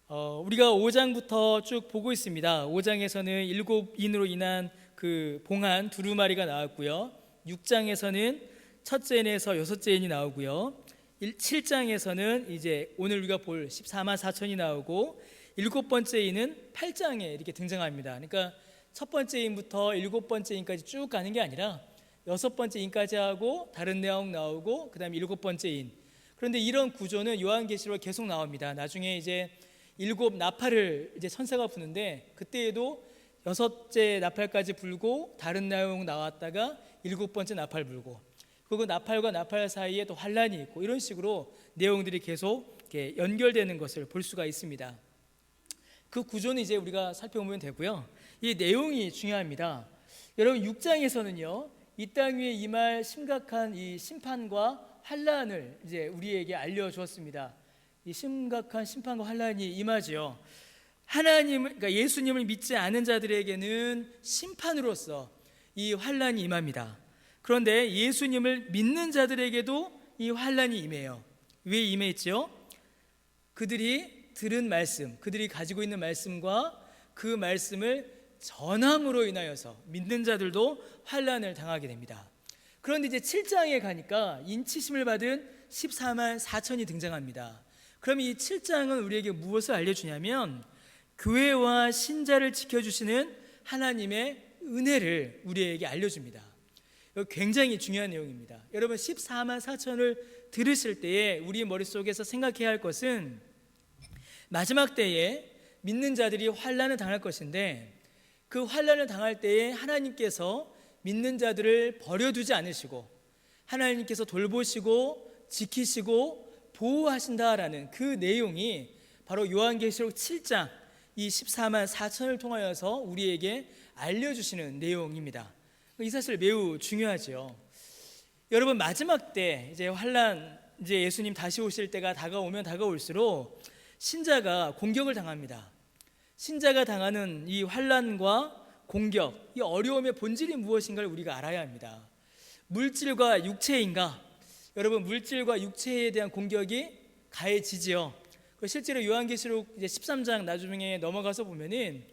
우리가 5장부터 쭉 보고 있습니다. 5장에서는 7인으로 인한 그 봉한 두루마리가 나왔고요. 6장에서는 첫째 인에서 여섯째 인이 나오고요. 7장에서는 이제 오늘 우리가 볼 14만 4천이 나오고, 일곱 번째 인은 8장에 이렇게 등장합니다. 그러니까 첫 번째 인부터 일곱 번째 인까지 쭉 가는 게 아니라 여섯 번째 인까지 하고 다른 내용 나오고, 그 다음에 일곱 번째 인. 그런데 이런 구조는 요한계시록에 계속 나옵니다. 나중에 이제 일곱 나팔을 이제 천사가 부는데, 그때에도 여섯째 나팔까지 불고 다른 내용 나왔다가 일곱 번째 나팔 불고, 그리고 나팔과 나팔 사이에 또 환란이 있고, 이런 식으로 내용들이 계속 이렇게 연결되는 것을 볼 수가 있습니다. 그 구조는 이제 우리가 살펴보면 되고요. 이 내용이 중요합니다. 여러분, 6장에서는요, 이 땅 위에 임할 심각한 이 심판과 환란을 이제 우리에게 알려주었습니다. 이 심각한 심판과 환란이 임하지요. 그러니까 예수님을 믿지 않은 자들에게는 심판으로서 이 환란이 임합니다. 그런데 예수님을 믿는 자들에게도 이 환란이 임해요. 왜 임했죠? 그들이 들은 말씀, 그들이 가지고 있는 말씀과 그 말씀을 전함으로 인하여서 믿는 자들도 환란을 당하게 됩니다. 그런데 이제 7장에 가니까 인치심을 받은 14만 4천이 등장합니다. 그럼 이 7장은 우리에게 무엇을 알려주냐면, 교회와 신자를 지켜주시는 하나님의 은혜를 우리에게 알려줍니다. 이거 굉장히 중요한 내용입니다. 여러분, 14만 4천을 들으실 때에 우리 머릿속에서 생각해야 할 것은, 마지막 때에 믿는 자들이 환란을 당할 것인데, 그 환란을 당할 때에 하나님께서 믿는 자들을 버려두지 않으시고 하나님께서 돌보시고 지키시고 보호하신다라는 그 내용이 바로 요한계시록 7장 이 14만 4천을 통하여서 우리에게 알려주시는 내용입니다. 이 사실 매우 중요하죠. 여러분, 마지막 때 이제 환란, 이제 예수님 다시 오실 때가 다가오면 다가올수록 신자가 공격을 당합니다. 신자가 당하는 이 환란과 공격, 이 어려움의 본질이 무엇인가를 우리가 알아야 합니다. 물질과 육체인가? 여러분, 물질과 육체에 대한 공격이 가해지지요. 실제로 요한계시록 이제 13장 나중에 넘어가서 보면은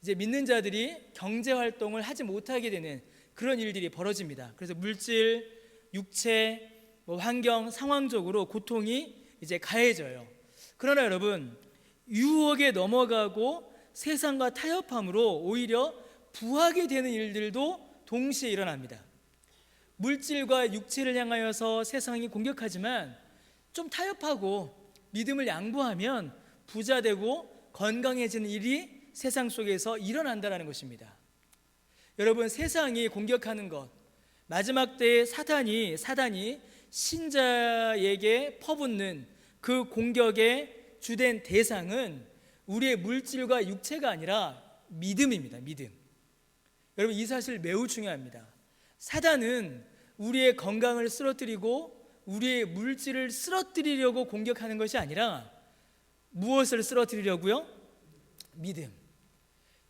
이제 믿는 자들이 경제 활동을 하지 못하게 되는 그런 일들이 벌어집니다. 그래서 물질, 육체, 환경, 상황적으로 고통이 이제 가해져요. 그러나 여러분, 유혹에 넘어가고 세상과 타협함으로 오히려 부하게 되는 일들도 동시에 일어납니다. 물질과 육체를 향하여서 세상이 공격하지만 좀 타협하고 믿음을 양보하면 부자되고 건강해지는 일이 세상 속에서 일어난다는 것입니다. 여러분, 세상이 공격하는 것, 마지막 때에 사단이 신자에게 퍼붓는 그 공격의 주된 대상은 우리의 물질과 육체가 아니라 믿음입니다. 믿음. 여러분, 이 사실 매우 중요합니다. 사단은 우리의 건강을 쓰러뜨리고 우리의 물질을 쓰러뜨리려고 공격하는 것이 아니라 무엇을 쓰러뜨리려고요? 믿음.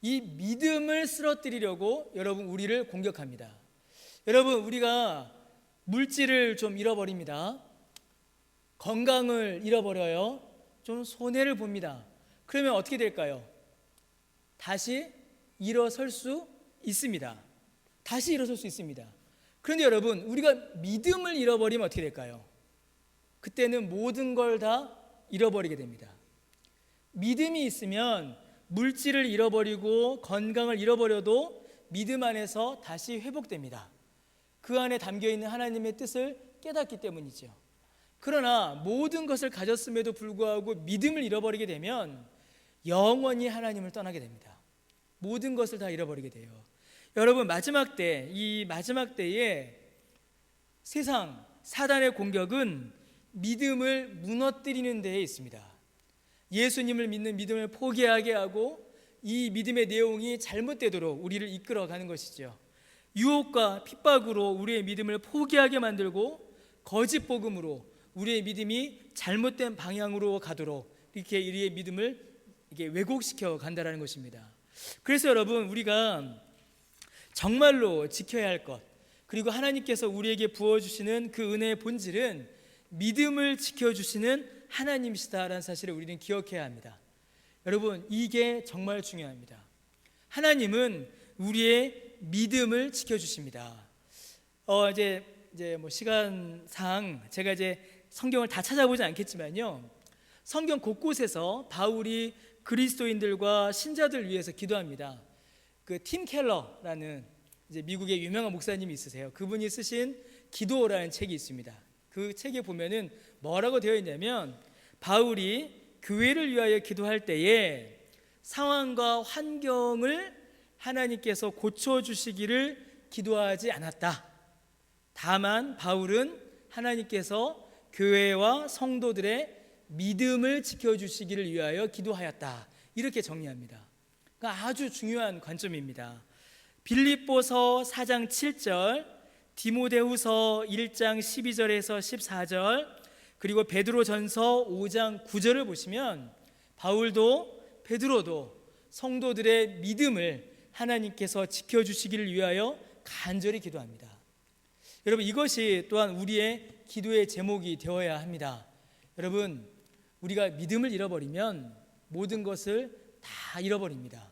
이 믿음을 쓰러뜨리려고 여러분 우리를 공격합니다. 여러분, 우리가 물질을 좀 잃어버립니다. 건강을 잃어버려요. 좀 손해를 봅니다. 그러면 어떻게 될까요? 다시 일어설 수 있습니다. 다시 일어설 수 있습니다. 그런데 여러분, 우리가 믿음을 잃어버리면 어떻게 될까요? 그때는 모든 걸 다 잃어버리게 됩니다. 믿음이 있으면 물질을 잃어버리고 건강을 잃어버려도 믿음 안에서 다시 회복됩니다. 그 안에 담겨있는 하나님의 뜻을 깨닫기 때문이죠. 그러나 모든 것을 가졌음에도 불구하고 믿음을 잃어버리게 되면 영원히 하나님을 떠나게 됩니다. 모든 것을 다 잃어버리게 돼요. 여러분, 이 마지막 때에 세상, 사단의 공격은 믿음을 무너뜨리는 데에 있습니다. 예수님을 믿는 믿음을 포기하게 하고 이 믿음의 내용이 잘못되도록 우리를 이끌어가는 것이죠. 유혹과 핍박으로 우리의 믿음을 포기하게 만들고 거짓 복음으로 우리의 믿음이 잘못된 방향으로 가도록 이렇게 우리의 믿음을 이렇게 왜곡시켜 간다는 것입니다. 그래서 여러분, 우리가 정말로 지켜야 할 것, 그리고 하나님께서 우리에게 부어주시는 그 은혜의 본질은 믿음을 지켜주시는 하나님이시다라는 사실을 우리는 기억해야 합니다. 여러분, 이게 정말 중요합니다. 하나님은 우리의 믿음을 지켜주십니다. 이제 뭐 시간상 제가 이제 성경을 다 찾아보지 않겠지만요, 성경 곳곳에서 바울이 그리스도인들과 신자들 위해서 기도합니다. 그 팀 켈러라는 이제 미국의 유명한 목사님이 있으세요. 그분이 쓰신 기도라는 책이 있습니다. 그 책에 보면은 뭐라고 되어 있냐면, 바울이 교회를 위하여 기도할 때에 상황과 환경을 하나님께서 고쳐주시기를 기도하지 않았다. 다만 바울은 하나님께서 교회와 성도들의 믿음을 지켜주시기를 위하여 기도하였다. 이렇게 정리합니다. 그러니까 아주 중요한 관점입니다. 빌립보서 4장 7절, 디모데후서 1장 12절에서 14절, 그리고 베드로전서 5장 9절을 보시면 바울도 베드로도 성도들의 믿음을 하나님께서 지켜주시기를 위하여 간절히 기도합니다. 여러분, 이것이 또한 우리의 기도의 제목이 되어야 합니다. 여러분, 우리가 믿음을 잃어버리면 모든 것을 다 잃어버립니다.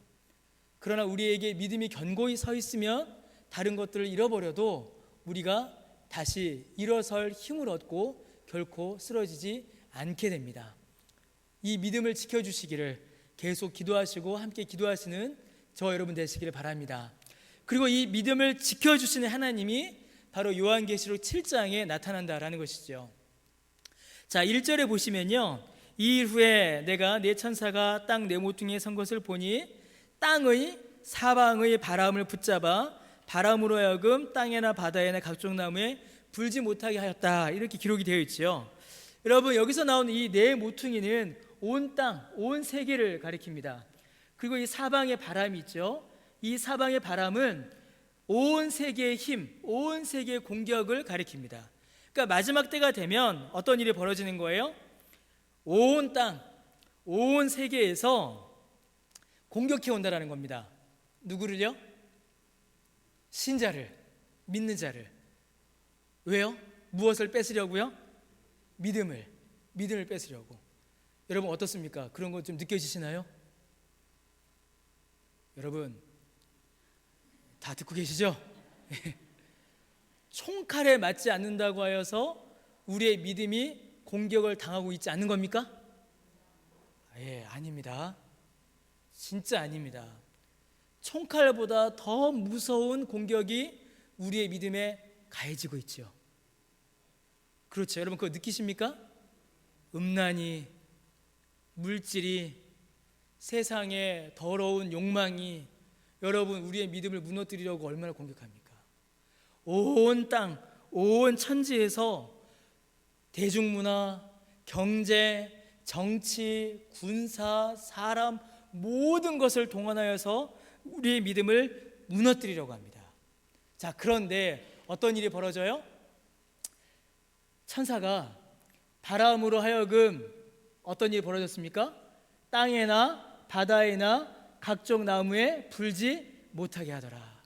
그러나 우리에게 믿음이 견고히 서 있으면 다른 것들을 잃어버려도 우리가 다시 일어설 힘을 얻고 결코 쓰러지지 않게 됩니다. 이 믿음을 지켜주시기를 계속 기도하시고 함께 기도하시는 저 여러분 되시기를 바랍니다. 그리고 이 믿음을 지켜주시는 하나님이 바로 요한계시록 7장에 나타난다라는 것이죠. 자, 1절에 보시면요, 이 일 후에 내가 내 천사가 땅 네 모퉁이에 선 것을 보니 땅의 사방의 바람을 붙잡아 바람으로 하여금 땅에나 바다에나 각종 나무에 불지 못하게 하였다. 이렇게 기록이 되어 있죠. 여러분, 여기서 나오는 이 네 모퉁이는 온 땅, 온 세계를 가리킵니다. 그리고 이 사방의 바람이 있죠. 이 사방의 바람은 온 세계의 힘, 온 세계의 공격을 가리킵니다. 그러니까 마지막 때가 되면 어떤 일이 벌어지는 거예요? 온 땅, 온 세계에서 공격해 온다라는 겁니다. 누구를요? 신자를, 믿는 자를. 왜요? 무엇을 뺏으려고요? 믿음을 뺏으려고. 여러분, 어떻습니까? 그런 거 좀 느껴지시나요? 여러분, 다 듣고 계시죠? 총칼에 맞지 않는다고 하여서 우리의 믿음이 공격을 당하고 있지 않는 겁니까? 아닙니다. 진짜 아닙니다. 총칼보다 더 무서운 공격이 우리의 믿음에 가해지고 있죠. 그렇죠. 여러분, 그거 느끼십니까? 음란이, 물질이, 세상의 더러운 욕망이 여러분 우리의 믿음을 무너뜨리려고 얼마나 공격합니까? 온 땅, 온 천지에서 대중문화, 경제, 정치, 군사, 사람 모든 것을 동원하여서 우리의 믿음을 무너뜨리려고 합니다. 자, 그런데 어떤 일이 벌어져요? 천사가 바람으로 하여금 어떤 일이 벌어졌습니까? 땅에나 바다에나 각종 나무에 불지 못하게 하더라.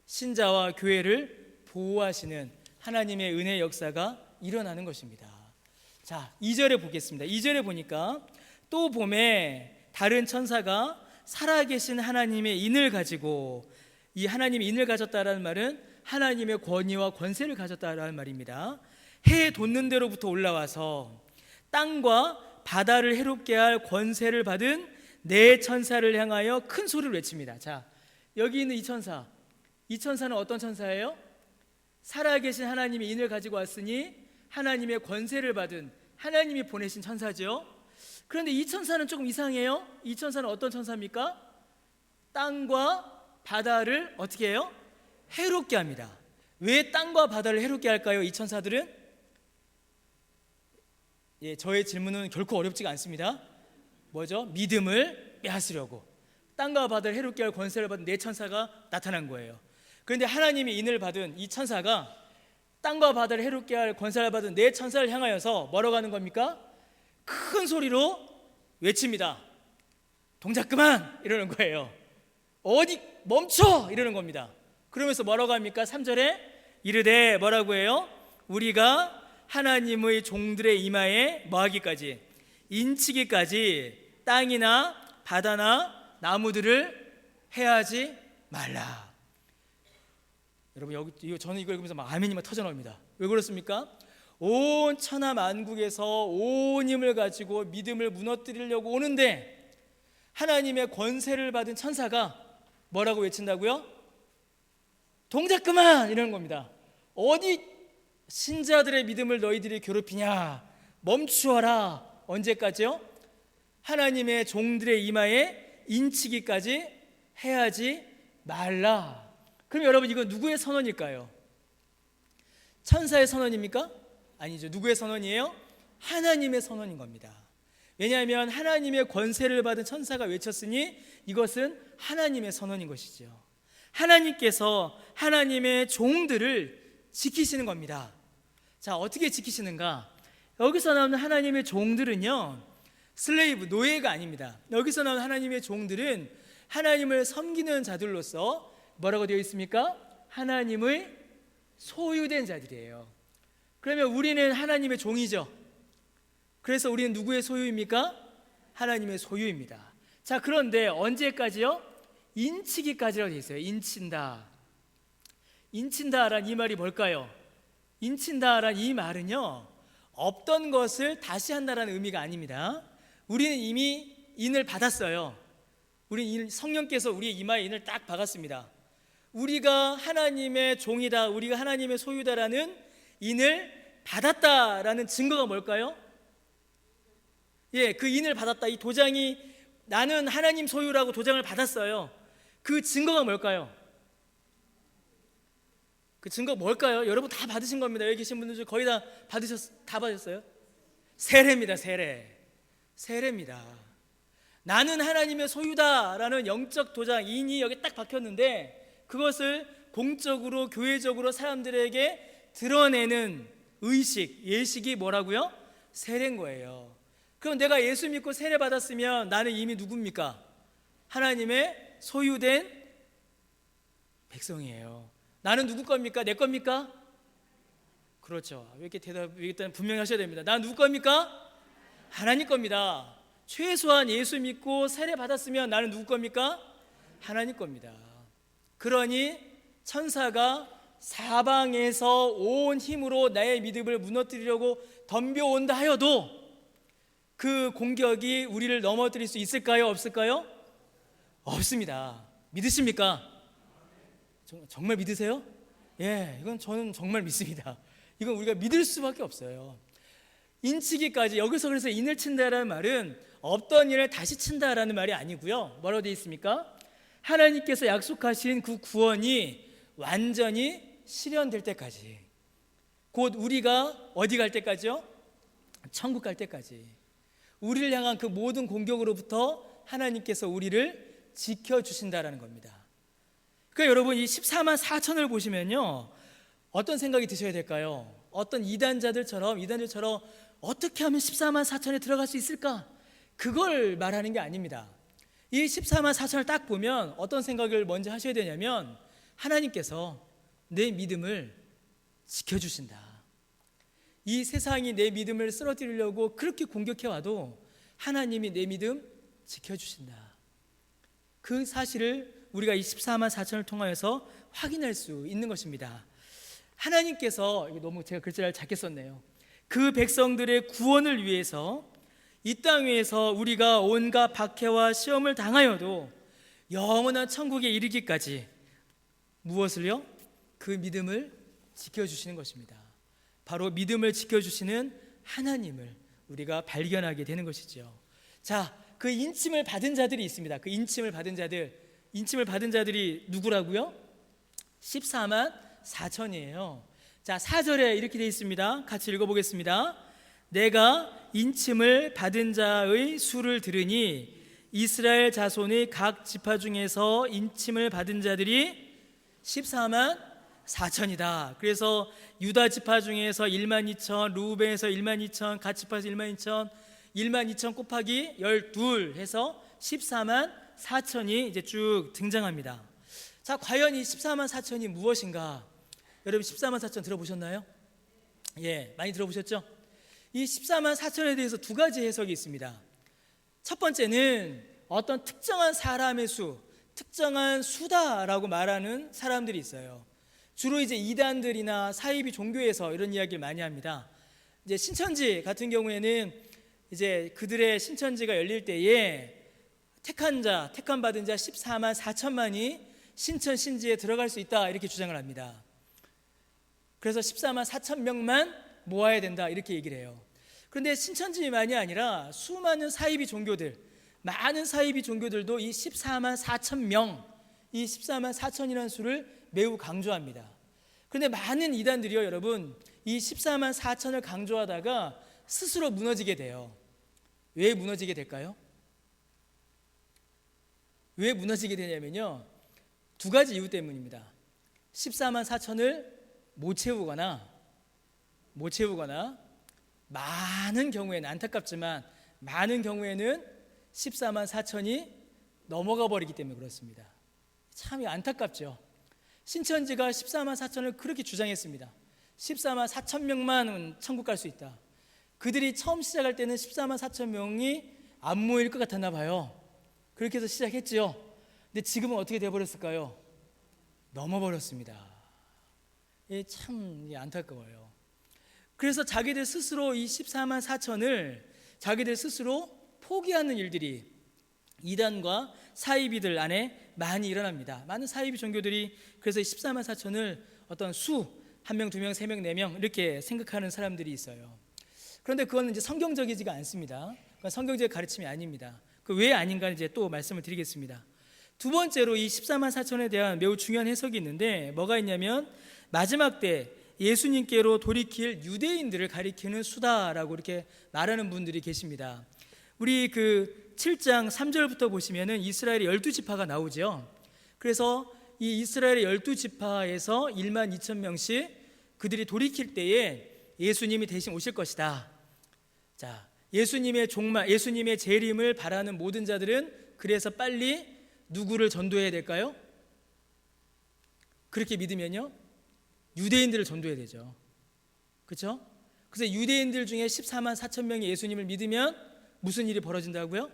신자와 교회를 보호하시는 하나님의 은혜의 역사가 일어나는 것입니다. 자, 2절에 보겠습니다. 2절에 보니까 또 봄에 다른 천사가 살아계신 하나님의 인을 가지고, 이 하나님의 인을 가졌다라는 말은 하나님의 권위와 권세를 가졌다라는 말입니다. 해 돋는 데로부터 올라와서 땅과 바다를 해롭게 할 권세를 받은 네 천사를 향하여 큰 소리를 외칩니다. 자, 여기 있는 이 천사는 어떤 천사예요? 살아계신 하나님의 인을 가지고 왔으니 하나님의 권세를 받은 하나님이 보내신 천사죠. 그런데 이 천사는 조금 이상해요. 이 천사는 어떤 천사입니까? 땅과 바다를 어떻게 해요? 해롭게 합니다. 왜 땅과 바다를 해롭게 할까요? 이 천사들은? 저의 질문은 결코 어렵지가 않습니다. 뭐죠? 믿음을 빼앗으려고 땅과 바다를 해롭게 할 권세를 받은 네 천사가 나타난 거예요. 그런데 하나님이 인을 받은 이 천사가 땅과 바다를 해롭게 할 권세를 받은 네 천사를 향하여서 뭐라고 하는 겁니까? 큰 소리로 외칩니다. 동작 그만! 이러는 거예요. 어디 멈춰! 이러는 겁니다. 그러면서 뭐라고 합니까? 3절에 이르되 뭐라고 해요? 우리가 하나님의 종들의 이마에 뭐하기까지? 인치기까지 땅이나 바다나 나무들을 해하지 말라. 여러분, 저는 이걸 읽으면서 막 아멘이 막 터져 나옵니다. 왜 그렇습니까? 온 천하 만국에서 온 힘을 가지고 믿음을 무너뜨리려고 오는데 하나님의 권세를 받은 천사가 뭐라고 외친다고요? 동작 그만! 이러는 겁니다. 어디 신자들의 믿음을 너희들이 괴롭히냐? 멈추어라. 언제까지요? 하나님의 종들의 이마에 인치기까지 해야지 말라. 그럼 여러분, 이거 누구의 선언일까요? 천사의 선언입니까? 아니죠. 누구의 선언이에요? 하나님의 선언인 겁니다. 왜냐하면 하나님의 권세를 받은 천사가 외쳤으니 이것은 하나님의 선언인 것이죠. 하나님께서 하나님의 종들을 지키시는 겁니다. 자, 어떻게 지키시는가? 여기서 나오는 하나님의 종들은요, 슬레이브, 노예가 아닙니다. 여기서 나오는 하나님의 종들은 하나님을 섬기는 자들로서 뭐라고 되어 있습니까? 하나님의 소유된 자들이에요. 그러면 우리는 하나님의 종이죠. 그래서 우리는 누구의 소유입니까? 하나님의 소유입니다. 자, 그런데 언제까지요? 인치기까지라고 되어 있어요. 인친다. 인친다라는 이 말이 뭘까요? 인친다라는 이 말은요, 없던 것을 다시 한다라는 의미가 아닙니다. 우리는 이미 인을 받았어요. 우리 성령께서 우리의 이마에 인을 딱 박았습니다. 우리가 하나님의 종이다, 우리가 하나님의 소유다라는 인을 받았다라는 증거가 뭘까요? 예, 그 인을 받았다. 이 도장이 나는 하나님 소유라고 도장을 받았어요. 그 증거가 뭘까요? 그 증거 뭘까요? 여러분 다 받으신 겁니다. 여기 계신 분들 중 거의 다 받으셨어요? 세례입니다. 세례입니다. 나는 하나님의 소유다라는 영적 도장, 인이 여기 딱 박혔는데 그것을 공적으로 교회적으로 사람들에게 드러내는 의식, 예식이 뭐라고요? 세례인 거예요. 그럼 내가 예수 믿고 세례 받았으면 나는 이미 누굽니까? 하나님의 소유된 백성이에요. 나는 누구 겁니까? 내 겁니까? 그렇죠. 왜 이렇게 일단 분명히 하셔야 됩니다. 나는 누구 겁니까? 하나님 겁니다. 최소한 예수 믿고 세례 받았으면 나는 누구 겁니까? 하나님 겁니다. 그러니 천사가 사방에서 온 힘으로 나의 믿음을 무너뜨리려고 덤벼온다 하여도 그 공격이 우리를 넘어뜨릴 수 있을까요? 없을까요? 없습니다. 믿으십니까? 정말 믿으세요? 예, 이건 저는 정말 믿습니다. 이건 우리가 믿을 수밖에 없어요. 인치기까지, 여기서 그래서 인을 친다라는 말은 없던 일을 다시 친다라는 말이 아니고요. 뭐라고 되어 있습니까? 하나님께서 약속하신 그 구원이 완전히 실현될 때까지, 곧 우리가 어디 갈 때까지요? 천국 갈 때까지 우리를 향한 그 모든 공격으로부터 하나님께서 우리를 지켜주신다라는 겁니다. 그러니까 여러분, 이 14만 4천을 보시면요, 어떤 생각이 드셔야 될까요? 어떤 이단자들처럼 어떻게 하면 14만 4천에 들어갈 수 있을까? 그걸 말하는 게 아닙니다. 이 14만 4천을 딱 보면 어떤 생각을 먼저 하셔야 되냐면, 하나님께서 내 믿음을 지켜주신다. 이 세상이 내 믿음을 쓰러뜨리려고 그렇게 공격해와도 하나님이 내 믿음 지켜주신다. 그 사실을 우리가 이 14만 4천을 통하여서 확인할 수 있는 것입니다. 하나님께서, 이게 너무 제가 글자를 작게 썼네요. 그 백성들의 구원을 위해서 이 땅 위에서 우리가 온갖 박해와 시험을 당하여도 영원한 천국에 이르기까지 무엇을요? 그 믿음을 지켜주시는 것입니다. 바로 믿음을 지켜주시는 하나님을 우리가 발견하게 되는 것이죠. 자, 그 인침을 받은 자들이 있습니다. 그 인침을 받은 자들이 누구라고요? 14만 4천이에요. 자, 4절에 이렇게 되어 있습니다. 같이 읽어보겠습니다. 내가 인침을 받은 자의 수를 들으니 이스라엘 자손의 각 지파 중에서 인침을 받은 자들이 14만 4천이다. 그래서 유다 지파 중에서 1만 2천, 루벤에서 1만 2천, 갓 지파에서 1만 2천, 1만 2천 곱하기 12 해서 14만 4천이 이제 쭉 등장합니다. 자, 과연 이 14만 4천이 무엇인가? 여러분 14만 4천 들어보셨나요? 예, 많이 들어보셨죠? 이 14만 4천에 대해서 두 가지 해석이 있습니다. 첫 번째는 어떤 특정한 사람의 수, 특정한 수다라고 말하는 사람들이 있어요. 주로 이제 이단들이나 사이비 종교에서 이런 이야기를 많이 합니다. 이제 신천지 같은 경우에는 이제 그들의 신천지가 열릴 때에 택한 받은 자 14만 4천만이 신천 신지에 들어갈 수 있다 이렇게 주장을 합니다. 그래서 14만 4천 명만 모아야 된다 이렇게 얘기를 해요. 그런데 신천지만이 아니라 수많은 사이비 종교들, 많은 사이비 종교들도 이 14만 4천 명, 이 14만 4천이라는 수를 매우 강조합니다. 그런데 많은 이단들이요, 여러분, 이 14만 4천을 강조하다가 스스로 무너지게 돼요. 왜 무너지게 될까요? 왜 무너지게 되냐면요, 두 가지 이유 때문입니다. 14만 4천을 못 채우거나 많은 경우에는, 안타깝지만 많은 경우에는 14만 4천이 넘어가 버리기 때문에 그렇습니다. 참 안타깝죠. 신천지가 14만 4천을 그렇게 주장했습니다. 14만 4천 명만 천국 갈 수 있다. 그들이 처음 시작할 때는 14만 4천 명이 안 모일 것 같았나 봐요. 그렇게 해서 시작했죠. 근데 지금은 어떻게 돼버렸을까요? 넘어버렸습니다. 참 안타까워요. 그래서 자기들 스스로 이 14만 4천을 자기들 스스로 포기하는 일들이 이단과 사이비들 안에 많이 일어납니다. 많은 사이비 종교들이 그래서 14만 4천을 어떤 수, 1명, 2명, 3명, 4명 이렇게 생각하는 사람들이 있어요. 그런데 그건 이제 성경적이지가 않습니다. 그건 성경적 가르침이 아닙니다. 그 왜 아닌가 이제 또 말씀을 드리겠습니다. 두 번째로 이 14만 4천에 대한 매우 중요한 해석이 있는데 뭐가 있냐면 마지막 때 예수님께로 돌이킬 유대인들을 가리키는 수다라고 이렇게 말하는 분들이 계십니다. 우리 그 7장 3절부터 보시면은 이스라엘의 12지파가 나오죠. 그래서 이 이스라엘의 12지파에서 1만 2천 명씩 그들이 돌이킬 때에 예수님이 대신 오실 것이다. 자, 예수님의 종말, 예수님의 재림을 바라는 모든 자들은 그래서 빨리 누구를 전도해야 될까요? 그렇게 믿으면요, 유대인들을 전도해야 되죠. 그렇죠? 그래서 유대인들 중에 14만 4천 명이 예수님을 믿으면 무슨 일이 벌어진다고요?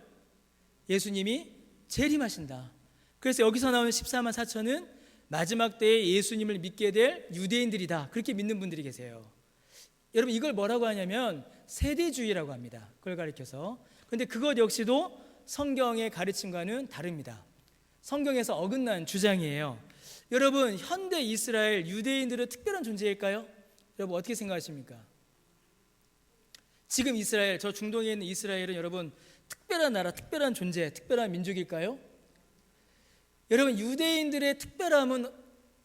예수님이 재림하신다. 그래서 여기서 나오는 14만 4천은 마지막 때에 예수님을 믿게 될 유대인들이다. 그렇게 믿는 분들이 계세요. 여러분, 이걸 뭐라고 하냐면 세대주의라고 합니다. 그걸 가리켜서. 그런데 그것 역시도 성경의 가르침과는 다릅니다. 성경에서 어긋난 주장이에요. 여러분, 현대 이스라엘 유대인들은 특별한 존재일까요? 여러분 어떻게 생각하십니까? 지금 이스라엘, 저 중동에 있는 이스라엘은 여러분 특별한 나라, 특별한 존재, 특별한 민족일까요? 여러분, 유대인들의 특별함이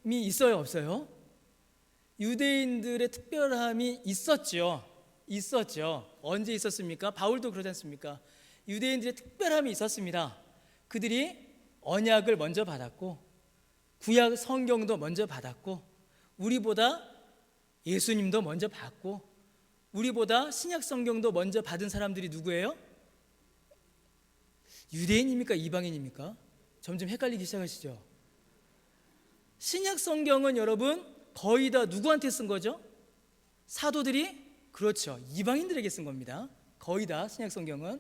있어요, 없어요? 유대인들의 특별함이 있었죠. 언제 있었습니까? 바울도 그러지 않습니까? 유대인들의 특별함이 있었습니다. 그들이 언약을 먼저 받았고 구약 성경도 먼저 받았고 우리보다 예수님도 먼저 받고 우리보다 신약 성경도 먼저 받은 사람들이 누구예요? 유대인입니까? 이방인입니까? 점점 헷갈리기 시작하시죠? 신약 성경은 여러분 거의 다 누구한테 쓴 거죠? 사도들이? 그렇죠, 이방인들에게 쓴 겁니다. 거의 다 신약 성경은.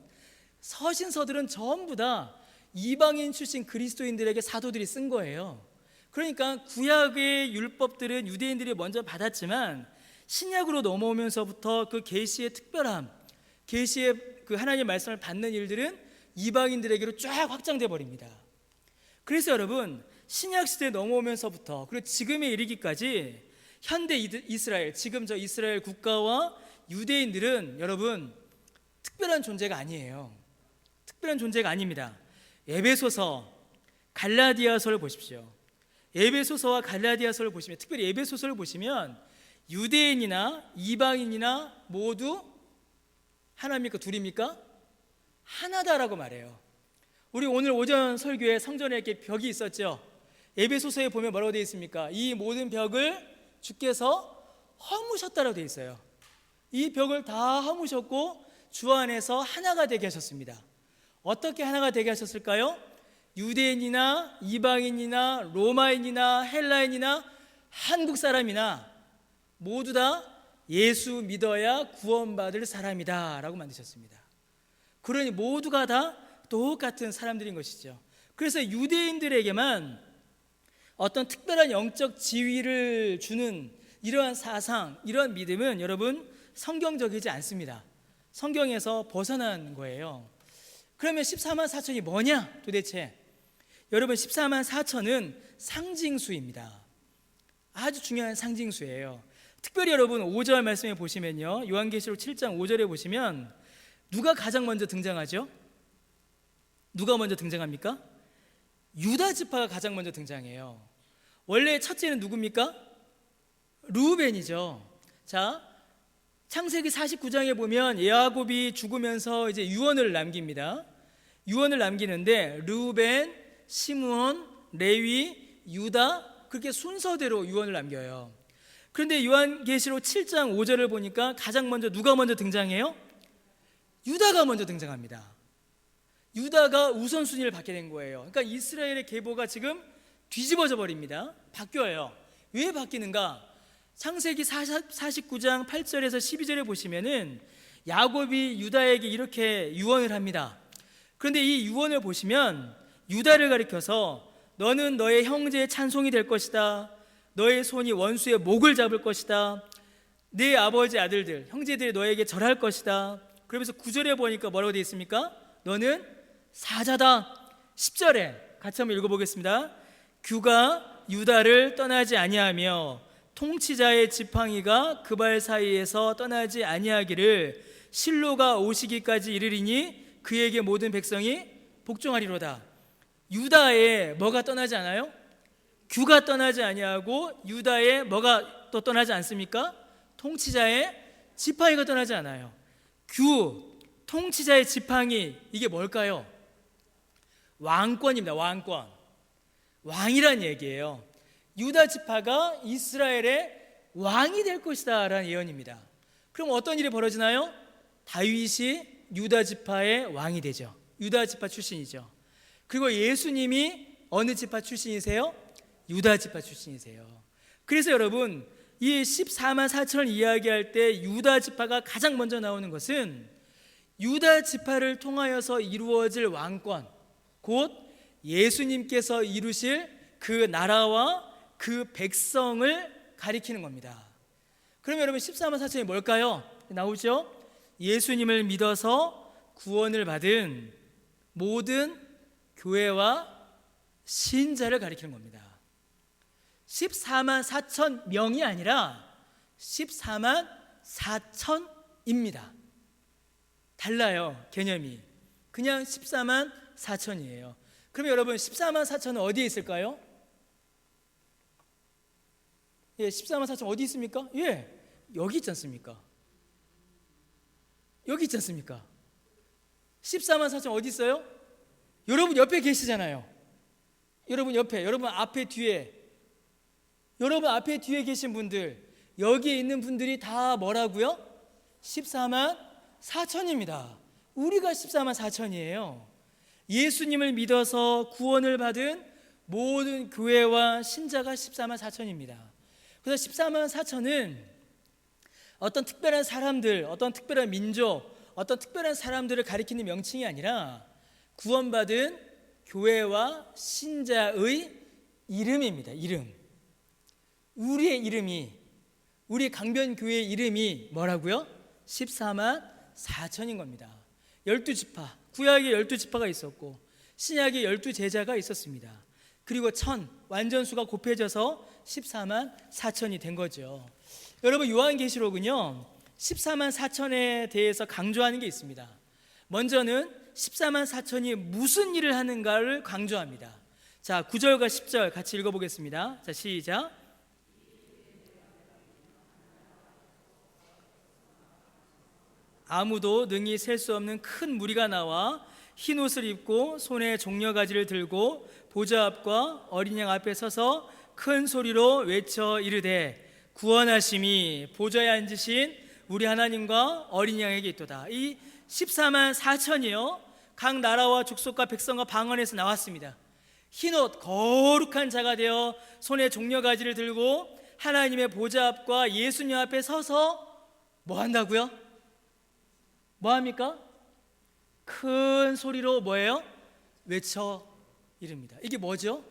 서신서들은 전부 다 이방인 출신 그리스도인들에게 사도들이 쓴 거예요. 그러니까 구약의 율법들은 유대인들이 먼저 받았지만 신약으로 넘어오면서부터 그 계시의 특별함, 계시의 그 하나님의 말씀을 받는 일들은 이방인들에게로 쫙 확장돼 버립니다. 그래서 여러분, 신약 시대에 넘어오면서부터 그리고 지금에 이르기까지 현대 이스라엘, 지금 저 이스라엘 국가와 유대인들은 여러분 특별한 존재가 아니에요. 특별한 존재가 아닙니다. 에베소서, 갈라디아서를 보십시오. 에베소서와 갈라디아서를 보시면, 특별히 에베소서를 보시면 유대인이나 이방인이나 모두 하나입니까? 둘입니까? 하나다라고 말해요. 우리 오늘 오전 설교에 성전에 이렇게 벽이 있었죠. 에베소서에 보면 뭐라고 되어 있습니까? 이 모든 벽을 주께서 허무셨다라고 되어 있어요. 이 벽을 다 허무셨고 주 안에서 하나가 되게 하셨습니다. 어떻게 하나가 되게 하셨을까요? 유대인이나 이방인이나 로마인이나 헬라인이나 한국 사람이나 모두 다 예수 믿어야 구원받을 사람이다 라고 만드셨습니다. 그러니 모두가 다 똑같은 사람들인 것이죠. 그래서 유대인들에게만 어떤 특별한 영적 지위를 주는 이러한 사상, 이러한 믿음은 여러분 성경적이지 않습니다. 성경에서 벗어난 거예요. 그러면 14만 4천이 뭐냐 도대체? 여러분 14만 4천은 상징수입니다. 아주 중요한 상징수예요. 특별히 여러분 5절 말씀에 보시면요, 요한계시록 7장 5절에 보시면 누가 가장 먼저 등장하죠? 누가 먼저 등장합니까? 유다 지파가 가장 먼저 등장해요. 원래 첫째는 누굽니까? 르우벤이죠. 자, 창세기 49장에 보면 야곱이 죽으면서 이제 유언을 남깁니다. 유언을 남기는데 르우벤, 시므온, 레위, 유다, 그렇게 순서대로 유언을 남겨요. 그런데 요한계시록 7장 5절을 보니까 가장 먼저 누가 먼저 등장해요? 유다가 먼저 등장합니다. 유다가 우선순위를 받게 된 거예요. 그러니까 이스라엘의 계보가 지금 뒤집어져 버립니다. 바뀌어요. 왜 바뀌는가? 창세기 49장 8절에서 12절에 보시면은 야곱이 유다에게 이렇게 유언을 합니다. 그런데 이 유언을 보시면 유다를 가리켜서 너는 너의 형제의 찬송이 될 것이다. 너의 손이 원수의 목을 잡을 것이다. 네 아버지 아들들, 형제들이 너에게 절할 것이다. 그러면서 9절에 보니까 뭐라고 되어 있습니까? 너는 사자다. 10절에 같이 한번 읽어보겠습니다. 규가 유다를 떠나지 아니하며 통치자의 지팡이가 그 발 사이에서 떠나지 아니하기를 실로가 오시기까지 이르리니 그에게 모든 백성이 복종하리로다. 유다에 뭐가 떠나지 않아요? 규가 떠나지 아니하고 유다에 뭐가 또 떠나지 않습니까? 통치자의 지팡이가 떠나지 않아요. 규, 통치자의 지팡이, 이게 뭘까요? 왕권입니다. 왕권. 왕이란 얘기예요. 유다 지파가 이스라엘의 왕이 될 것이다 라는 예언입니다. 그럼 어떤 일이 벌어지나요? 다윗이 유다 지파의 왕이 되죠. 유다 지파 출신이죠. 그리고 예수님이 어느 지파 출신이세요? 유다 지파 출신이세요. 그래서 여러분 이 14만 4천을 이야기할 때 유다 지파가 가장 먼저 나오는 것은 유다 지파를 통하여서 이루어질 왕권, 곧 예수님께서 이루실 그 나라와 그 백성을 가리키는 겁니다. 그럼 여러분 14만 4천이 뭘까요? 나오죠? 예수님을 믿어서 구원을 받은 모든 교회와 신자를 가리키는 겁니다. 14만 4천 명이 아니라 14만 4천입니다. 달라요, 개념이. 그냥 14만 4천이에요. 그럼 여러분 14만 4천은 어디에 있을까요? 예, 14만 4천 어디 있습니까? 예, 여기 있지 않습니까? 여기 있지 않습니까? 14만 4천 어디 있어요? 여러분 옆에 계시잖아요. 여러분 옆에, 여러분 앞에, 뒤에, 여러분 앞에 뒤에 계신 분들, 여기에 있는 분들이 다 뭐라고요? 14만 4천입니다. 우리가 14만 4천이에요. 예수님을 믿어서 구원을 받은 모든 교회와 신자가 14만 4천입니다. 그래서 14만 4천은 어떤 특별한 사람들, 어떤 특별한 민족, 어떤 특별한 사람들을 가리키는 명칭이 아니라 구원받은 교회와 신자의 이름입니다. 이름. 우리의 이름이, 우리 강변교회의 이름이 뭐라고요? 14만 4천인 겁니다. 12지파, 구약에 12지파가 있었고 신약에 12제자가 있었습니다. 그리고 완전수가 곱해져서 14만 4천이 된 거죠. 여러분 요한계시록은요 14만 4천에 대해서 강조하는 게 있습니다. 먼저는 14만 4천이 무슨 일을 하는가를 강조합니다. 자, 9절과 10절 같이 읽어보겠습니다. 자, 시작. 아무도 능히 셀 수 없는 큰 무리가 나와 흰 옷을 입고 손에 종려가지를 들고 보좌 앞과 어린 양 앞에 서서 큰 소리로 외쳐 이르되 구원하심이 보좌에 앉으신 우리 하나님과 어린 양에게 있도다. 이 14만 4천이요 각 나라와 족속과 백성과 방언에서 나왔습니다. 흰옷 거룩한 자가 되어 손에 종려가지를 들고 하나님의 보좌 앞과 예수님 앞에 서서 뭐 한다고요? 뭐 합니까? 큰 소리로 뭐예요? 외쳐 이릅니다. 이게 뭐죠?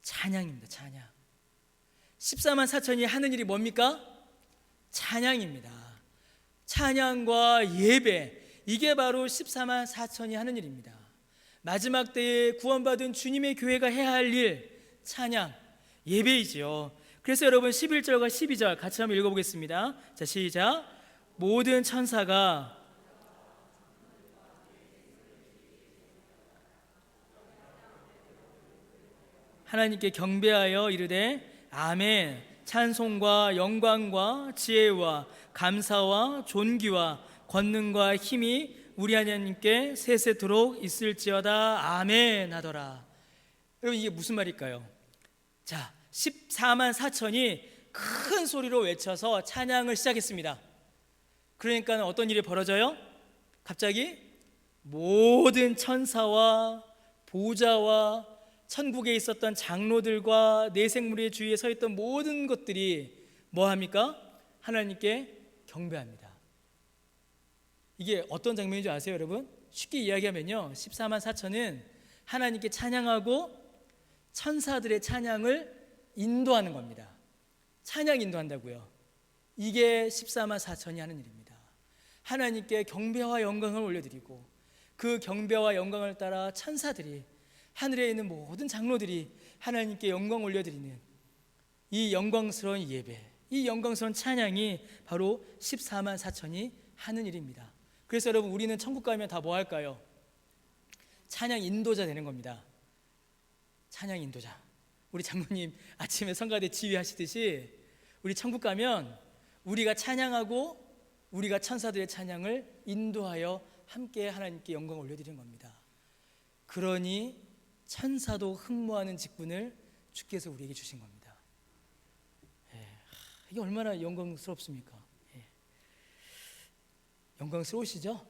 찬양입니다. 찬양. 14만 4천이 하는 일이 뭡니까? 찬양입니다. 찬양과 예배, 이게 바로 14만 4천이 하는 일입니다. 마지막 때에 구원받은 주님의 교회가 해야 할 일, 찬양, 예배이지요. 그래서 여러분 11절과 12절 같이 한번 읽어보겠습니다. 자, 시작. 모든 천사가 하나님께 경배하여 이르되 아멘. 찬송과 영광과 지혜와 감사와 존귀와 권능과 힘이 우리 하나님께 세세토록 있을지어다. 아멘 하더라. 여러분 이게 무슨 말일까요? 자, 14만 4천이 큰 소리로 외쳐서 찬양을 시작했습니다. 그러니까 어떤 일이 벌어져요? 갑자기 모든 천사와 보좌와 천국에 있었던 장로들과 내생물의 주위에 서 있던 모든 것들이 뭐 합니까? 하나님께 경배합니다. 이게 어떤 장면인 줄 아세요, 여러분? 쉽게 이야기하면요, 14만 4천은 하나님께 찬양하고 천사들의 찬양을 인도하는 겁니다. 찬양 인도한다고요. 이게 14만 4천이 하는 일입니다. 하나님께 경배와 영광을 올려드리고 그 경배와 영광을 따라 천사들이, 하늘에 있는 모든 장로들이 하나님께 영광 올려드리는 이 영광스러운 예배, 이 영광스러운 찬양이 바로 14만 4천이 하는 일입니다. 그래서 여러분, 우리는 천국 가면 다 뭐 할까요? 찬양 인도자 되는 겁니다. 찬양 인도자. 우리 장로님 아침에 성가대 지휘하시듯이 우리 천국 가면 우리가 찬양하고 우리가 천사들의 찬양을 인도하여 함께 하나님께 영광을 올려드리는 겁니다. 그러니 천사도 흠모하는 직분을 주께서 우리에게 주신 겁니다. 이게 얼마나 영광스럽습니까? 영광스러우시죠?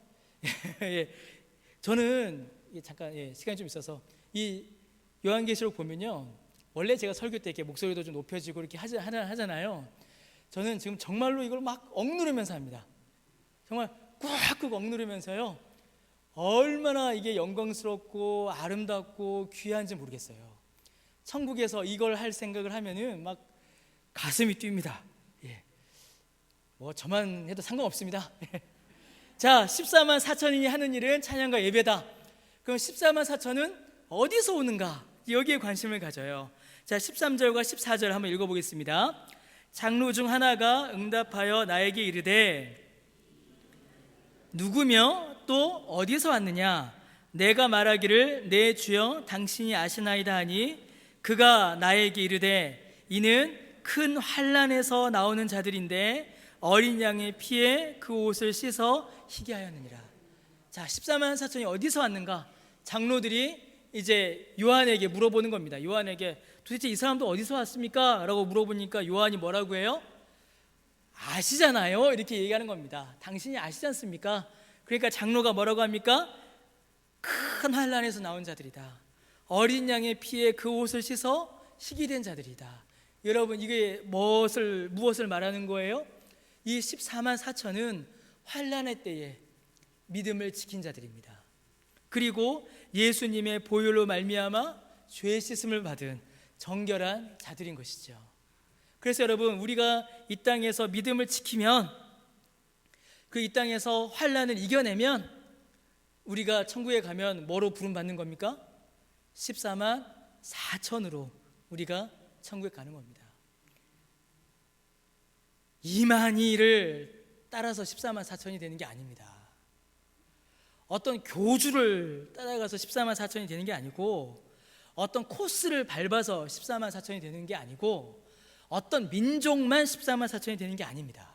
저는 잠깐 시간이 좀 있어서 이 요한계시록 보면요, 원래 제가 설교 때 이렇게 목소리도 좀 높여지고 이렇게 하잖아요. 저는 지금 정말로 이걸 막 억누르면서 합니다. 정말 꾹꾹 억누르면서요, 얼마나 이게 영광스럽고 아름답고 귀한지 모르겠어요. 천국에서 이걸 할 생각을 하면은 막 가슴이 뜁니다. 뭐 저만 해도 상관없습니다. 자, 14만 4천인이 하는 일은 찬양과 예배다. 그럼 14만 4천은 어디서 오는가? 여기에 관심을 가져요. 자, 13절과 14절 한번 읽어보겠습니다. 장로 중 하나가 응답하여 나에게 이르되 누구며 또 어디서 왔느냐? 내가 말하기를 내 주여 당신이 아시나이다 하니 그가 나에게 이르되 이는 큰 환난에서 나오는 자들인데 어린 양의 피에 그 옷을 씻어 희게 하였느니라. 자, 14만 4천이 어디서 왔는가? 장로들이 이제 요한에게 물어보는 겁니다. 요한에게 도대체 이 사람도 어디서 왔습니까? 라고 물어보니까 요한이 뭐라고 해요? 아시잖아요, 이렇게 얘기하는 겁니다. 당신이 아시지 않습니까? 그러니까 장로가 뭐라고 합니까? 큰 환난에서 나온 자들이다. 어린 양의 피에 그 옷을 씻어 희게 된 자들이다. 여러분, 이게 무엇을 말하는 거예요? 이 14만 4천은 환난의 때에 믿음을 지킨 자들입니다. 그리고 예수님의 보혈로 말미암아 죄 씻음을 받은 정결한 자들인 것이죠. 그래서 여러분, 우리가 이 땅에서 믿음을 지키면, 그 이 땅에서 환난을 이겨내면 우리가 천국에 가면 뭐로 부름받는 겁니까? 14만 4천으로 우리가 천국에 가는 겁니다. 이만희를 따라서 14만 4천이 되는 게 아닙니다. 어떤 교주를 따라가서 14만 4천이 되는 게 아니고, 어떤 코스를 밟아서 14만 4천이 되는 게 아니고, 어떤 민족만 14만 4천이 되는 게 아닙니다.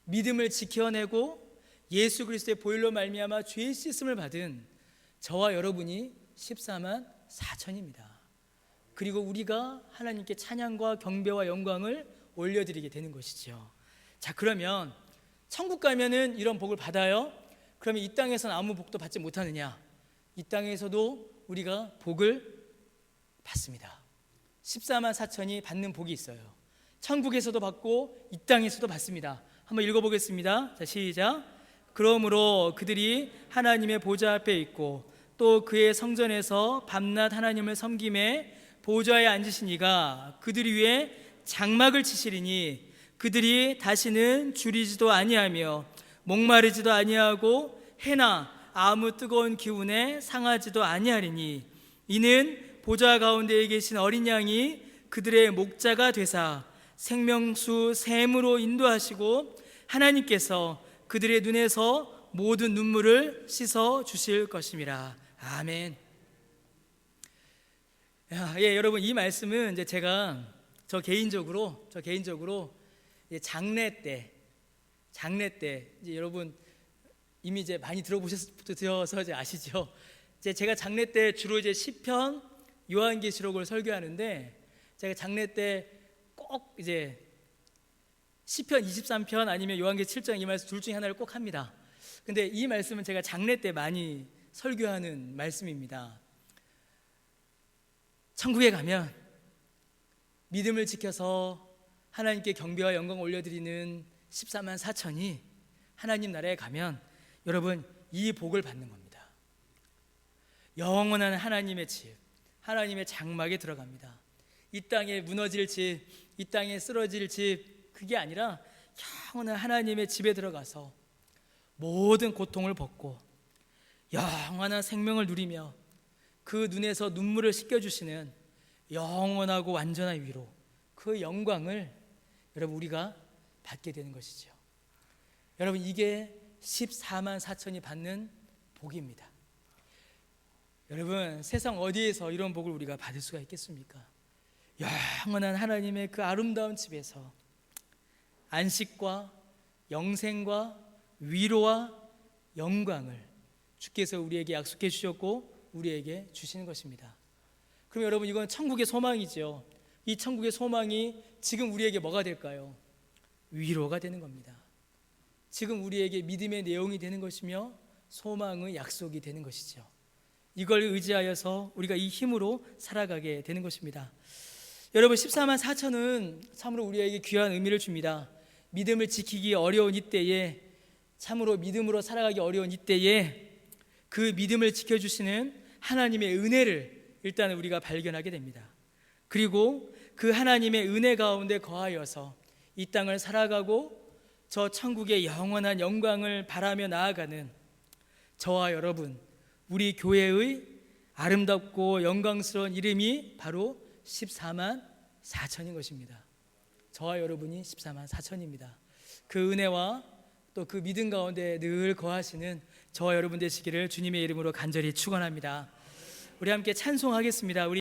믿음을 지켜내고 예수 그리스도의 보혈로 말미암아 죄 씻음을 받은 저와 여러분이 14만 4천입니다. 그리고 우리가 하나님께 찬양과 경배와 영광을 올려드리게 되는 것이죠. 자, 그러면 천국 가면은 이런 복을 받아요? 그러면 이 땅에서는 아무 복도 받지 못하느냐? 이 땅에서도 우리가 복을 받습니다. 14만 4천이 받는 복이 있어요. 천국에서도 받고 이 땅에서도 받습니다. 한번 읽어보겠습니다. 자, 시작. 그러므로 그들이 하나님의 보좌 앞에 있고 또 그의 성전에서 밤낮 하나님을 섬김에 보좌에 앉으신 이가 그들 위에 장막을 치시리니 그들이 다시는 줄이지도 아니하며 목마르지도 아니하고 해나 아무 뜨거운 기운에 상하지도 아니하리니 이는 보좌 가운데에 계신 어린 양이 그들의 목자가 되사 생명수 샘으로 인도하시고 하나님께서 그들의 눈에서 모든 눈물을 씻어 주실 것임이라. 아멘. 여러분, 이 말씀은 이제 제가 저 개인적으로 장례 때 이제 여러분 이미 이제 많이 들어서 이제 아시죠? 제가 장례 때 주로 이제 시편, 요한계시록을 설교하는데 제가 장례 때 꼭 이제 시편 23편 아니면 요한계시록 7장 이 말씀 둘 중에 하나를 꼭 합니다. 근데 이 말씀은 제가 장례 때 많이 설교하는 말씀입니다. 천국에 가면 믿음을 지켜서 하나님께 경배와 영광을 올려드리는 14만 4천이 하나님 나라에 가면 여러분 이 복을 받는 겁니다. 영원한 하나님의 집, 하나님의 장막에 들어갑니다. 이 땅에 무너질 집, 이 땅에 쓰러질 집, 그게 아니라 영원한 하나님의 집에 들어가서 모든 고통을 벗고 영원한 생명을 누리며 그 눈에서 눈물을 씻겨주시는 영원하고 완전한 위로, 그 영광을 여러분 우리가 받게 되는 것이죠. 여러분 이게 14만 4천이 받는 복입니다. 여러분 세상 어디에서 이런 복을 우리가 받을 수가 있겠습니까? 영원한 하나님의 그 아름다운 집에서 안식과 영생과 위로와 영광을 주께서 우리에게 약속해 주셨고 우리에게 주시는 것입니다. 그럼 여러분 이건 천국의 소망이죠. 이 천국의 소망이 지금 우리에게 뭐가 될까요? 위로가 되는 겁니다. 지금 우리에게 믿음의 내용이 되는 것이며 소망의 약속이 되는 것이죠. 이걸 의지하여서 우리가 이 힘으로 살아가게 되는 것입니다. 여러분 14만 4천은 참으로 우리에게 귀한 의미를 줍니다. 믿음을 지키기 어려운 이때에, 참으로 믿음으로 살아가기 어려운 이때에 그 믿음을 지켜주시는 하나님의 은혜를 일단 우리가 발견하게 됩니다. 그리고 그 하나님의 은혜 가운데 거하여서 이 땅을 살아가고 저 천국의 영원한 영광을 바라며 나아가는 저와 여러분, 우리 교회의 아름답고 영광스러운 이름이 바로 14만 4천인 것입니다. 저와 여러분이 14만 4천입니다. 그 은혜와 또 그 믿음 가운데 늘 거하시는 저와 여러분 되시기를 주님의 이름으로 간절히 축원합니다. 우리 함께 찬송하겠습니다. 우리